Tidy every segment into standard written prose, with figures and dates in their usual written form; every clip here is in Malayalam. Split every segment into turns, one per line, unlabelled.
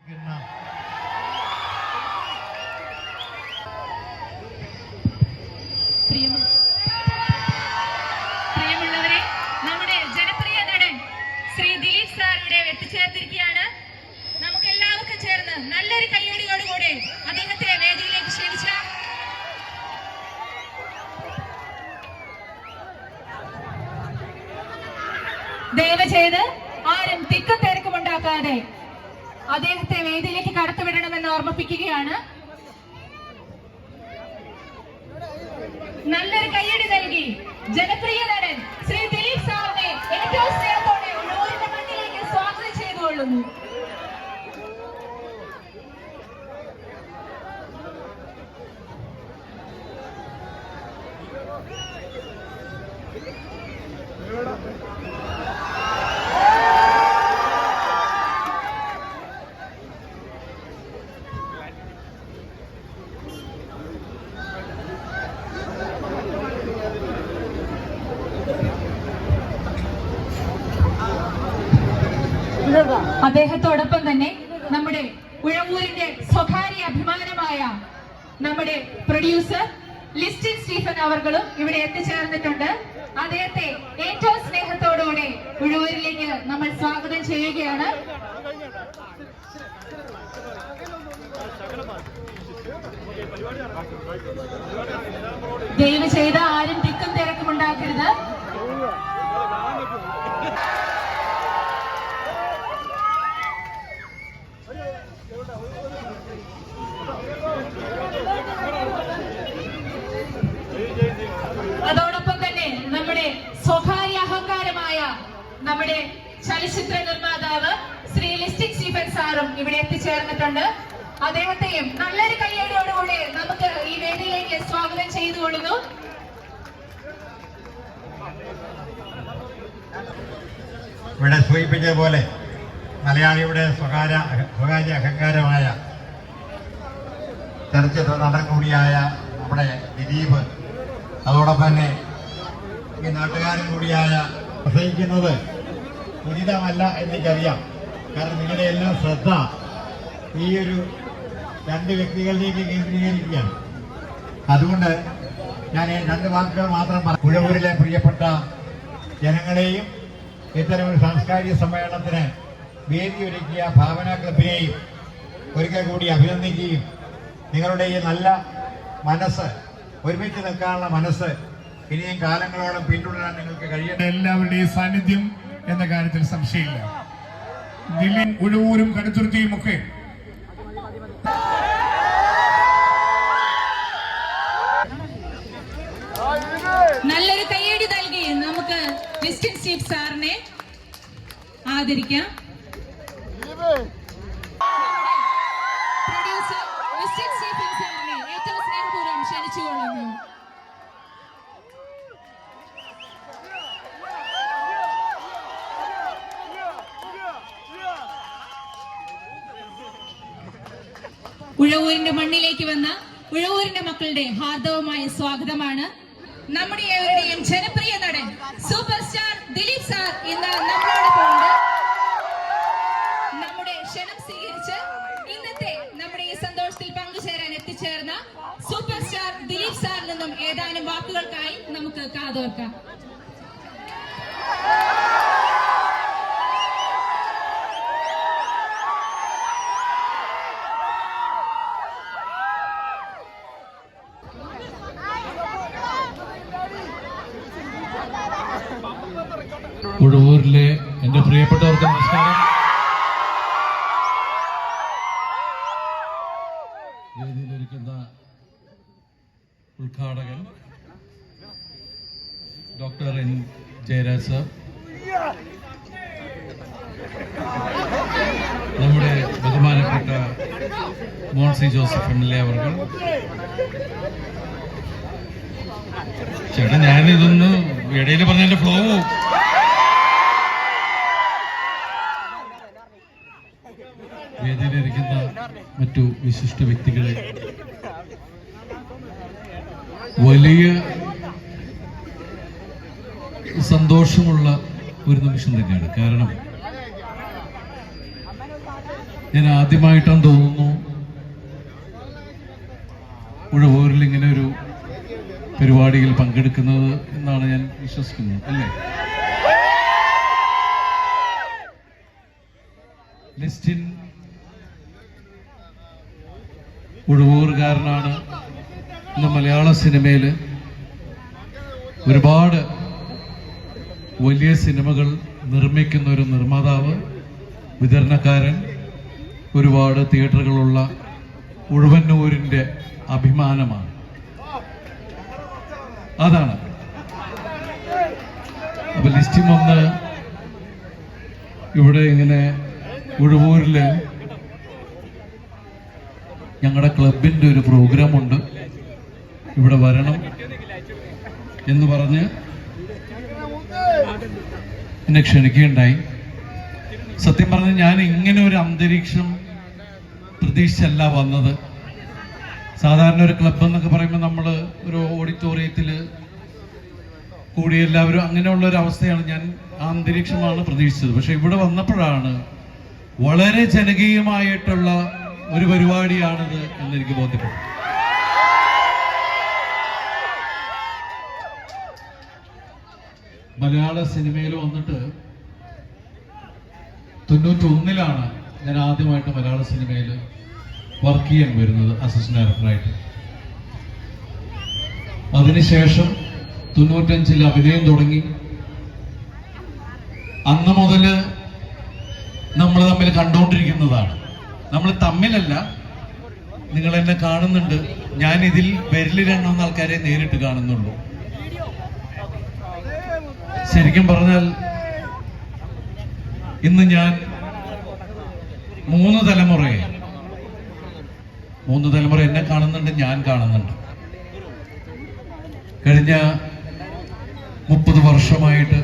പ്രിയമുള്ളവരെ, നമ്മുടെ ജനപ്രിയ നടൻ ശ്രീ ദിലീപ് സാർ ഇവിടെ എത്തിച്ചേർന്നിരിക്കുകയാണ്. നമുക്ക് എല്ലാവർക്കും ചേർന്ന് നല്ലൊരു കയ്യടിയോടുകൂടെ അദ്ദേഹത്തെ വേദിയിലേക്ക് ക്ഷണിക്കാം. ദയവ് ചെയ്ത് ആരും തിക്കും തിരക്കും ഉണ്ടാക്കാതെ അദ്ദേഹത്തെ വേദിയിലേക്ക് കടത്തിവിടണമെന്ന് ഓർമ്മിപ്പിക്കുകയാണ്. നല്ലൊരു കയ്യടി നൽകി ജനപ്രിയ നടൻ ശ്രീ ദിലീപ് സാറിനെ ഏറ്റവും സ്നേഹത്തോടെ ഉള്ളൂരിന്റെ മണ്ണിലേക്ക് സ്വാഗതം ചെയ്തുകൊള്ളുന്നു. അദ്ദേഹത്തോടൊപ്പം തന്നെ നമ്മുടെ ഉഴവൂരിന്റെ സ്വകാര്യ അഭിമാനമായ നമ്മുടെ പ്രൊഡ്യൂസർ ലിസ്റ്റിൻ സ്റ്റീഫൻ അവർകളും ഇവിടെ എത്തിച്ചേർന്നിട്ടുണ്ട്. അദ്ദേഹത്തെ ഏറ്റവും സ്നേഹത്തോടുകൂടെ ഉഴവൂരിലേക്ക് നമ്മൾ സ്വാഗതം ചെയ്യുകയാണ്. ദയവ് ചെയ്ത് ആരും തിക്കും തിരക്കും ഉണ്ടാക്കരുത്. അതോടൊപ്പം തന്നെ നമ്മുടെ സ്വകാര്യ അഹങ്കാരമായ നമ്മുടെ ചലച്ചിത്ര നിർമ്മാതാവ് ശ്രീ ലിസ്റ്റിൻ സ്റ്റീഫൻ സാറും ഇവിടെ എത്തിച്ചേർന്നിട്ടുണ്ട്. അദ്ദേഹത്തെയും നല്ലൊരു കയ്യടിയോടുകൂടി നമുക്ക് ഈ വേദിയിലേക്ക് സ്വാഗതം ചെയ്തുകൊള്ളുന്നു.
ഇവിടെ സൂചിപ്പിച്ചതുപോലെ മലയാളിയുടെ സ്വകാര്യ അഹങ്കാരമായ ചലച്ചിത്ര നടൻ കൂടിയായ നമ്മുടെ ദിലീപ്, അതോടൊപ്പം തന്നെ ഈ നാട്ടുകാരൻ കൂടിയായ പ്രസംഗിക്കുന്നത് ഉചിതമല്ല എനിക്കറിയാം. കാരണം നിങ്ങളുടെ എല്ലാം ശ്രദ്ധ ഈ ഒരു രണ്ട് വ്യക്തികളിലേക്ക് കേന്ദ്രീകരിക്കുകയാണ്. അതുകൊണ്ട് ഞാൻ രണ്ട് വാക്കുകൾ മാത്രം പറഞ്ഞു. ഉഴവൂരിലെ പ്രിയപ്പെട്ട ജനങ്ങളെയും ഇത്തരമൊരു സാംസ്കാരിക സമ്മേളനത്തിന് വേദിയൊരുക്കിയ ഭാവന ക്ലബിനെയും ഒരിക്കൽ കൂടി അഭിനന്ദിക്കുകയും നിങ്ങളുടെ ഈ നല്ല മനസ്സ്, ഒരുമിച്ച് നിൽക്കാനുള്ള മനസ്സ് ഇനിയും കാലങ്ങളോളം പിന്തുടരാൻ നിങ്ങൾക്ക് കഴിയട്ടെ.
എല്ലാവരുടെയും സാന്നിധ്യം എന്ന കാര്യത്തിൽ സംശയമില്ല. ദില്ലിയും ഉഴവൂരും കടുത്തുരുത്തിയും ഒക്കെ
നല്ലൊരു കയ്യടി നൽകി നമുക്ക് ലിസ്റ്റിൻ സ്റ്റീഫ് സാറിനെ ആദരിക്കാം. പ്രൊഡ്യൂസർ ലിസ്റ്റിൻ സ്റ്റീഫൻ സാറിനെ ഏറ്റവും സ്നേഹപൂർവ്വം ക്ഷണിച്ചുകൊള്ളുന്നു. ഉഴവൂരിന്റെ മണ്ണിലേക്ക് വന്ന ഉഴവൂരിന്റെ മക്കളുടെ ഹാർദവമായ സ്വാഗതമാണ്. നമ്മുടെ ഏവരുടെയും ജനപ്രിയ നടൻ സൂപ്പർ സ്റ്റാർ ദിലീപ് സാർ ഇന്ന് നമ്മളോടൊപ്പം ഉണ്ട്. നമ്മുടെ ക്ഷണം സ്വീകരിച്ച് ഇന്നത്തെ നമ്മുടെ ഈ സന്തോഷത്തിൽ പങ്കുചേരാൻ എത്തിച്ചേർന്ന സൂപ്പർ സ്റ്റാർ ദിലീപ് സാറിൽ നിന്നും ഏതാനും വാക്കുകൾക്കായി നമുക്ക് കാതോർക്കാം.
ഉഴവൂരിലെ എൻ്റെ പ്രിയപ്പെട്ടവർക്ക് നമസ്കാരം. വേദിയിലിരിക്കുന്ന ഉദ്ഘാടകൻ ഡോക്ടർ എൻ ജയരാജ് സർ, നമ്മുടെ ബഹുമാനപ്പെട്ട മോൻസി ജോസഫ് എംഎൽഎ അവർ, ചേട്ടാ ഞാനിതൊന്ന് ഇടയിൽ പറഞ്ഞതിന്റെ ഫ്ലോ പോവും. വേദിയിലിരിക്കുന്ന മറ്റു വിശിഷ്ട വ്യക്തികളെ, വലിയ സന്തോഷമുള്ള ഒരു നിമിഷം തന്നെയാണ്. കാരണം ഞാൻ ആദ്യമായിട്ടാണ് തോന്നുന്നു ഉഴവൂരിൽ ഇങ്ങനെ ഒരു പരിപാടിയിൽ പങ്കെടുക്കുന്നത് എന്നാണ് ഞാൻ വിശ്വസിക്കുന്നത്, അല്ലേ? ലിസ്റ്റിൻ ഉഴവൂറുകാരനാണ്. ഇന്ന് മലയാള സിനിമയിൽ ഒരുപാട് വലിയ സിനിമകൾ നിർമ്മിക്കുന്ന ഒരു നിർമ്മാതാവ്, വിതരണക്കാരൻ, ഒരുപാട് തിയേറ്ററുകളുള്ള ഉഴവന്നൂരിൻ്റെ അഭിമാനമാണ്. അതാണ്. അപ്പൊ ലിസ്റ്റിൻ വന്ന് ഇവിടെ ഇങ്ങനെ ഉഴവൂരില് ഞങ്ങളുടെ ക്ലബിൻ്റെ ഒരു പ്രോഗ്രാമുണ്ട്, ഇവിടെ വരണം എന്ന് പറഞ്ഞ് എന്നെ ക്ഷണിക്കുകയുണ്ടായി. സത്യം പറഞ്ഞ് ഞാൻ ഇങ്ങനെ ഒരു അന്തരീക്ഷം പ്രതീക്ഷിച്ചല്ല വന്നത്. സാധാരണ ഒരു ക്ലബ് എന്നൊക്കെ പറയുമ്പോൾ നമ്മൾ ഒരു ഓഡിറ്റോറിയത്തിൽ കൂടി എല്ലാവരും അങ്ങനെയുള്ള ഒരു അവസ്ഥയാണ്. ഞാൻ ആ അന്തരീക്ഷമാണ് പ്രതീക്ഷിച്ചത്. പക്ഷെ ഇവിടെ വന്നപ്പോഴാണ് വളരെ ജനകീയമായിട്ടുള്ള ഒരു പരിപാടിയാണിത് എന്നെനിക്ക് ബോധ്യപ്പെട്ടു. മലയാള സിനിമയിൽ വന്നിട്ട് 91 ഞാൻ ആദ്യമായിട്ട് മലയാള സിനിമയിൽ വർക്ക് ചെയ്യാൻ വരുന്നത് അസിസ്റ്റന്റ് ഡയറക്ടറായിട്ട്. അതിനുശേഷം 95 അഭിനയം തുടങ്ങി. അന്ന് മുതൽ നമ്മൾ തമ്മിൽ കണ്ടുകൊണ്ടിരിക്കുന്നതാണ്. നമ്മൾ തമ്മിലല്ല, നിങ്ങൾ എന്നെ കാണുന്നുണ്ട്. ഞാൻ ഇതിൽ വിരലിലെണ്ണുന്ന ആൾക്കാരെ നേരിട്ട് കാണുന്നുള്ളൂ. ശരിക്കും പറഞ്ഞാൽ ഇന്ന് ഞാൻ 3 തലമുറ എന്നെ കാണുന്നുണ്ട്, ഞാൻ കാണുന്നുണ്ട്. കഴിഞ്ഞ 30 വർഷമായിട്ട്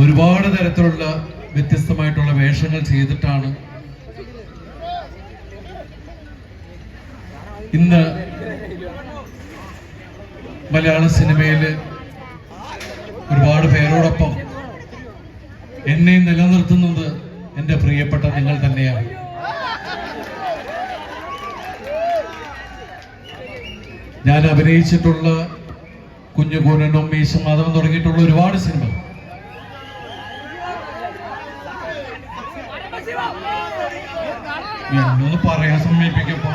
ഒരുപാട് തരത്തിലുള്ള വ്യത്യസ്തമായിട്ടുള്ള വേഷങ്ങൾ ചെയ്തിട്ടാണ് ഇന്ന് മലയാള സിനിമയിൽ ഒരുപാട് പേരോടൊപ്പം എന്നെ നിലനിർത്തുന്നത് എൻ്റെ പ്രിയപ്പെട്ട നിങ്ങൾ തന്നെയാണ്. ഞാൻ അഭിനയിച്ചിട്ടുള്ള കുഞ്ഞുകൂനനും മീശമാധവൻ തുടങ്ങിയിട്ടുള്ള ഒരുപാട് സിനിമ ഞാനൊന്ന് പറയാൻ സമീപിക്കപ്പോ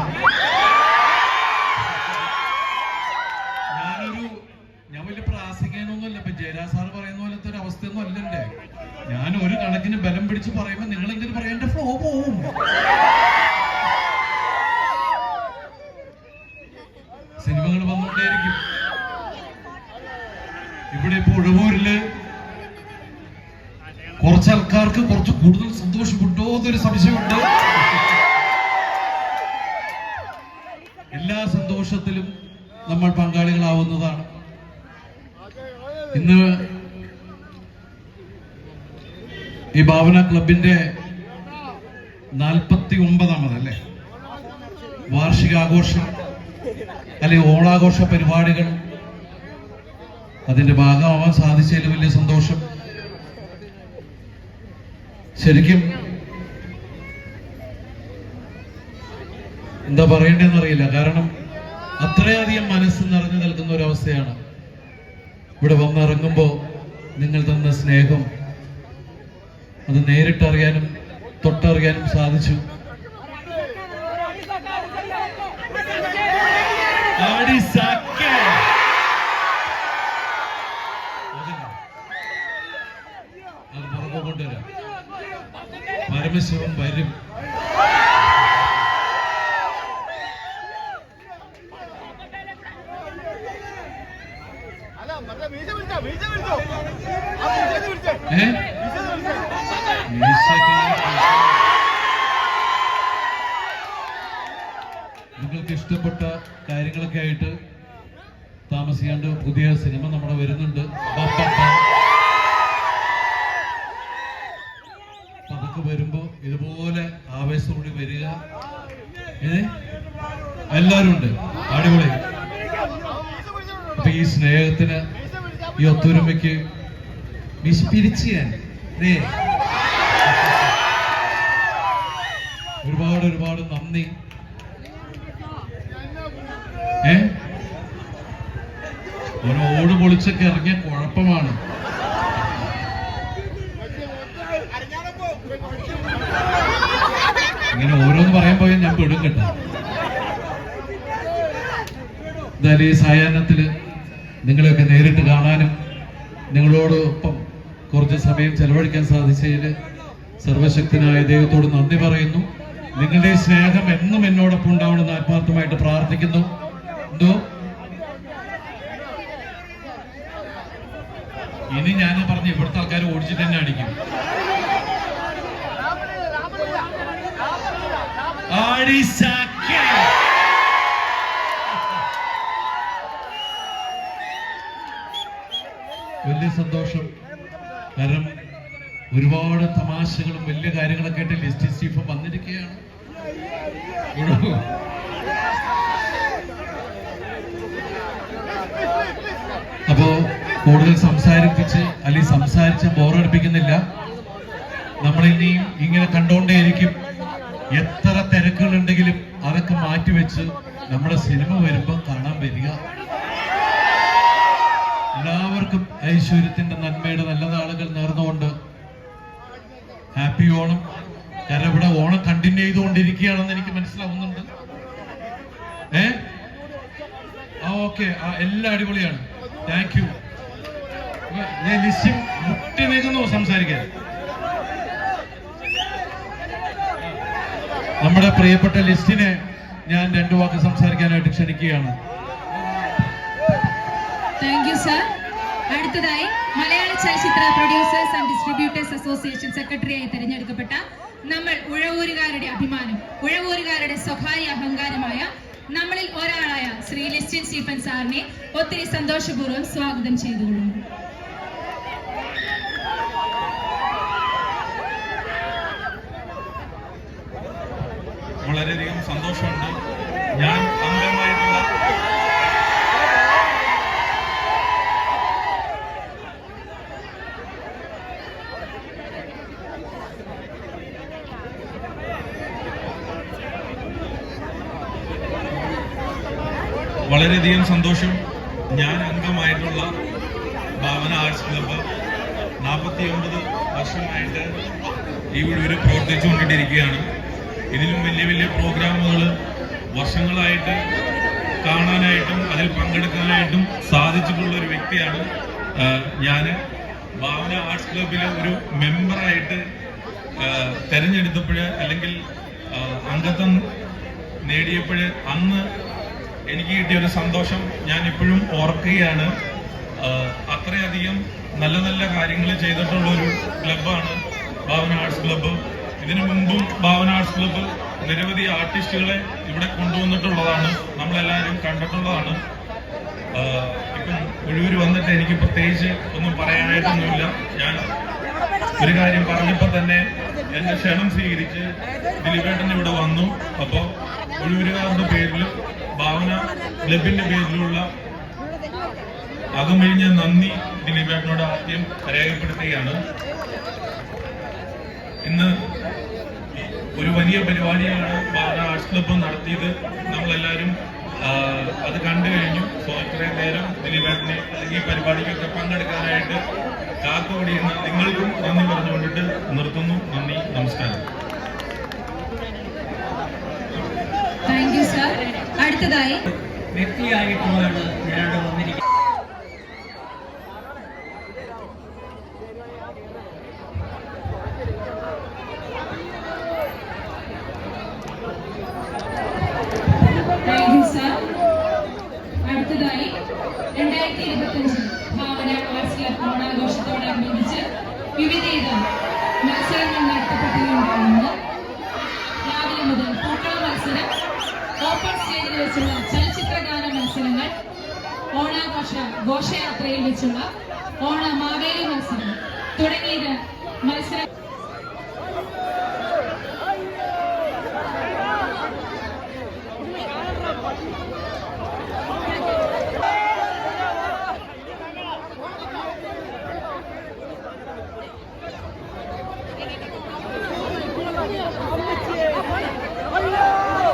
ഞാൻ വലിയ പ്രാസിക്കാനൊന്നുമല്ല. ഇപ്പൊ ജയരാജ് സാറ് പറയുന്ന പോലത്തെ ഒരു അവസ്ഥയൊന്നും അല്ലല്ലേ. ഞാൻ ഒരു കണക്കിന് ബലം പിടിച്ച് പറയുമ്പോ നിങ്ങൾ എന്തിനു പറയാൻ എന്റെ ഫ്ലോ പോവും. സിനിമകൾ വന്നുകൊണ്ടേയിരിക്കും. ഇവിടെ ഇപ്പൊ ഉഴവൂരില് കുറച്ച് ആൾക്കാർക്ക് കുറച്ച് കൂടുതൽ സന്തോഷപ്പെട്ടോ എന്നൊരു സംശയമുണ്ട്. എല്ലാ സന്തോഷത്തിലും നമ്മൾ പങ്കാളികളാവുന്നതാണ്. ഇന്ന് ഈ ഭാവന ക്ലബിന്റെ 49ാമത് അല്ലേ വാർഷികാഘോഷം അല്ലെങ്കിൽ ഓണാഘോഷ പരിപാടികൾ, അതിന്റെ ഭാഗമാവാൻ സാധിച്ചതിൽ വലിയ സന്തോഷം. ശരിക്കും എന്താ പറയേണ്ടതെന്ന് അറിയില്ല. കാരണം അത്രയധികം മനസ്സ് നിറഞ്ഞു നിൽക്കുന്ന ഒരവസ്ഥയാണ്. ഇവിടെ വന്നിറങ്ങുമ്പോൾ നിങ്ങൾ തന്ന സ്നേഹം അത് നേരിട്ടറിയാനും തൊട്ടറിയാനും സാധിച്ചു. അത് പുറകെ കൊണ്ടുവരാം. പരമശിവൻ വരും. നിങ്ങൾക്ക് ഇഷ്ടപ്പെട്ട കാര്യങ്ങളൊക്കെ ആയിട്ട് താമസിയാണ്ട് പുതിയ സിനിമ നമ്മുടെ വരുന്നുണ്ട്. അതൊക്കെ വരുമ്പോ ഇതുപോലെ ആവേശത്തോടെ വരിക. എല്ലാരും ഉണ്ട്. അടിപൊളി. അപ്പൊ ഈ സ്നേഹത്തിന്, ഈ ഒത്തൊരുമയ്ക്ക് പിരിച്ചു ഞാൻ നന്ദി. ഒരു ഓട് പൊളിച്ചൊക്കെ ഇറങ്ങിയ കുഴപ്പമാണ്. ഇങ്ങനെ ഓരോന്ന് പറയാൻ പോയാൽ ഞാൻ പെടും കേട്ടോ. എന്തായാലും ഈ സായാഹ്നത്തില് നിങ്ങളെയൊക്കെ നേരിട്ട് കാണാനും നിങ്ങളോടൊപ്പം കുറച്ച് സമയം ചെലവഴിക്കാൻ സാധിച്ചതിൽ സർവശക്തനായ ദൈവത്തോട് നന്ദി പറയുന്നു. നിങ്ങളുടെ സ്നേഹം എന്നും എന്നോടൊപ്പം ഉണ്ടാവണമെന്ന് ആത്മാർത്ഥമായിട്ട് പ്രാർത്ഥിക്കുന്നു. എന്തോ ഇനി ഞാൻ പറഞ്ഞ ഇവിടുത്തെ ആൾക്കാർ ഓടിച്ചിട്ട് തന്നെ അടിക്കും. വലിയ സന്തോഷം. കാരണം ഒരുപാട് തമാശകളും വലിയ കാര്യങ്ങളൊക്കെ ആയിട്ട് ലിസ്റ്റി സ്റ്റീഫൻ വന്നിരിക്കുകയാണ്. അപ്പോ കൂടുതൽ സംസാരിപ്പിച്ച് അല്ലെങ്കിൽ സംസാരിച്ച് ബോറടിപ്പിക്കുന്നില്ല. നമ്മളിനിയും ഇങ്ങനെ കണ്ടോണ്ടേയിരിക്കും. എത്ര തിരക്കുകളുണ്ടെങ്കിലും അതൊക്കെ മാറ്റിവെച്ച് നമ്മുടെ സിനിമ വരുമ്പോൾ കാണാൻ വരിക. എല്ലാവർക്കും ഐശ്വര്യത്തിന്റെ നന്മയുടെ നല്ല നാളുകൾ നേർന്നുകൊണ്ട് ഹാപ്പി ഓണം. കാരണം ഇവിടെ ഓണം കണ്ടിന്യൂ ചെയ്തുകൊണ്ടിരിക്കുകയാണെന്ന് എനിക്ക് മനസ്സിലാവുന്നുണ്ട്. ഓക്കെ, എല്ലാം അടിപൊളിയാണ്. Thank you. ലിസ്റ്റും മുട്ടി നിൽക്കുന്നു സംസാരിക്കാൻ. നമ്മുടെ പ്രിയപ്പെട്ട ലിസ്റ്റിനെ ഞാൻ രണ്ടു വാക്ക് സംസാരിക്കാനായിട്ട് ക്ഷണിക്കുകയാണ്.
Thank you sir. അടുത്തതായി മലയാള ചലച്ചിത്ര പ്രൊഡ്യൂസേഴ്സ് ആൻഡ് ഡിസ്ട്രിബ്യൂട്ടേഴ്സ് അസോസിയേഷൻ സെക്രട്ടറിയായി തിരഞ്ഞെടുക്കപ്പെട്ട നമ്മൾ ഉഴവൂരുകാരുടെ അഭിമാനം, ഉഴവൂരുകാരുടെ സ്വകാര്യ അഹങ്കാരമായ നമ്മളിൽ ഒരാളായ ശ്രീ ലിസ്റ്റിൻ സ്റ്റീഫൻ സാറിനെ ഒത്തിരി സന്തോഷപൂർവ്വം സ്വാഗതം ചെയ്തുകൊള്ളുന്നു.
വളരെയധികം സന്തോഷമുണ്ട്. ഞാൻ അംഗമായിട്ടുള്ള വളരെയധികം സന്തോഷം. ഞാൻ അംഗമായിട്ടുള്ള ഭാവന ആർട്സ് ക്ലബ്ബ് 49 വർഷമായിട്ട് ഇവിടെ പ്രവർത്തിച്ചുകൊണ്ടിരിക്കുകയാണ്. ഇതിലും വലിയ വലിയ പ്രോഗ്രാമുകൾ വർഷങ്ങളായിട്ട് കാണാനായിട്ടും അതിൽ പങ്കെടുക്കാനായിട്ടും സാധിച്ചിട്ടുള്ള ഒരു വ്യക്തിയാണ് ഞാൻ. ഭാവന ആർട്സ് ക്ലബിലെ ഒരു മെമ്പറായിട്ട് തെരഞ്ഞെടുത്തപ്പോൾ അല്ലെങ്കിൽ അംഗത്വം നേടിയപ്പോൾ അന്ന് എനിക്ക് കിട്ടിയ ഒരു സന്തോഷം ഞാൻ ഇപ്പോഴും ഓർക്കുകയാണ്. അത്രയധികം നല്ല നല്ല കാര്യങ്ങൾ ചെയ്തിട്ടുള്ള ഒരു ക്ലബ്ബാണ് ഭാവന ആർട്സ് ക്ലബ്ബ്. ഇതിനു മുമ്പും ഭാവന ആർട്സ് ക്ലബ്ബ് നിരവധി ആർട്ടിസ്റ്റുകളെ ഇവിടെ കൊണ്ടുവന്നിട്ടുള്ളതാണ്, നമ്മളെല്ലാവരും കണ്ടിട്ടുള്ളതാണ്. ഇപ്പം ഒഴിവൂര് വന്നിട്ട് എനിക്ക് പ്രത്യേകിച്ച് ഒന്നും പറയാനായിട്ടൊന്നുമില്ല. ഞാൻ ഒരു കാര്യം പറഞ്ഞപ്പോൾ തന്നെ എന്റെ ക്ഷണം സ്വീകരിച്ച് ദിലീപേട്ടൻ ഇവിടെ വന്നു. അപ്പോൾ ഒഴിവൂരുകാരുടെ പേരിലും ഭാവന ക്ലബിന്റെ പേരിലുള്ള അകമഴിഞ്ഞ നന്ദി ദിലീപേട്ടനോട് ആദ്യം രേഖപ്പെടുത്തുകയാണ്. ഇന്ന് ഒരു വലിയ പരിപാടിയാണ് ഭാവന ആർട്സ് ക്ലബ്ബ് നടത്തിയത്. നമ്മളെല്ലാവരും അത് കണ്ടു കഴിഞ്ഞു. സോ ഇത്രയും നേരം ദിലീപേട്ടനെ അല്ലെങ്കിൽ ഈ പരിപാടിക്കൊക്കെ പങ്കെടുക്കാനായിട്ട് കാത്തുകൂടിയിരുന്ന നിങ്ങൾക്കും നന്ദി പറഞ്ഞുകൊണ്ടിട്ട് നിർത്തുന്നു. നന്ദി, നമസ്കാരം.
Thank you sir. അടുത്തതായി
വ്യക്തിയായിട്ടുമാണ് ഞാൻ വന്നിരിക്കുന്നത്.
അടുത്തതായി 2025 ഭാവന ആർട്സ് ക്ലബ് ഓണാഘോഷത്തോടനുബന്ധിച്ച് വിവിധയിടം മത്സരങ്ങൾ നടത്തപ്പെട്ടുകൊണ്ടിരുന്നത്. രാവിലെ മുതൽ പൂക്കള മത്സരം, ഓപ്പൺ സ്റ്റേജിൽ വെച്ചുള്ള ചലച്ചിത്രഗാന മത്സരങ്ങൾ, ഘോഷയാത്രയിൽ വെച്ചുള്ള മാവേലി മത്സരം തുടങ്ങിയത് മത്സരം
Allah!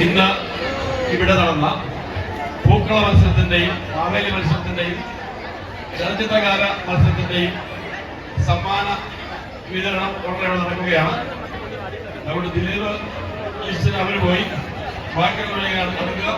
ഇന്ന് ഇവിടെ നടന്ന പൂക്കള മത്സരത്തിന്റെയും മാവേലി മത്സരത്തിന്റെയും ചലച്ചിത്രകാര മത്സരത്തിന്റെയും സമ്മാന വിതരണം ഉടനെ നടക്കുകയാണ്. അതുകൊണ്ട് ദിലീപ് ലിസ്റ്റിന് അവര് പോയി ബാക്കിയുള്ള നടക്കുക.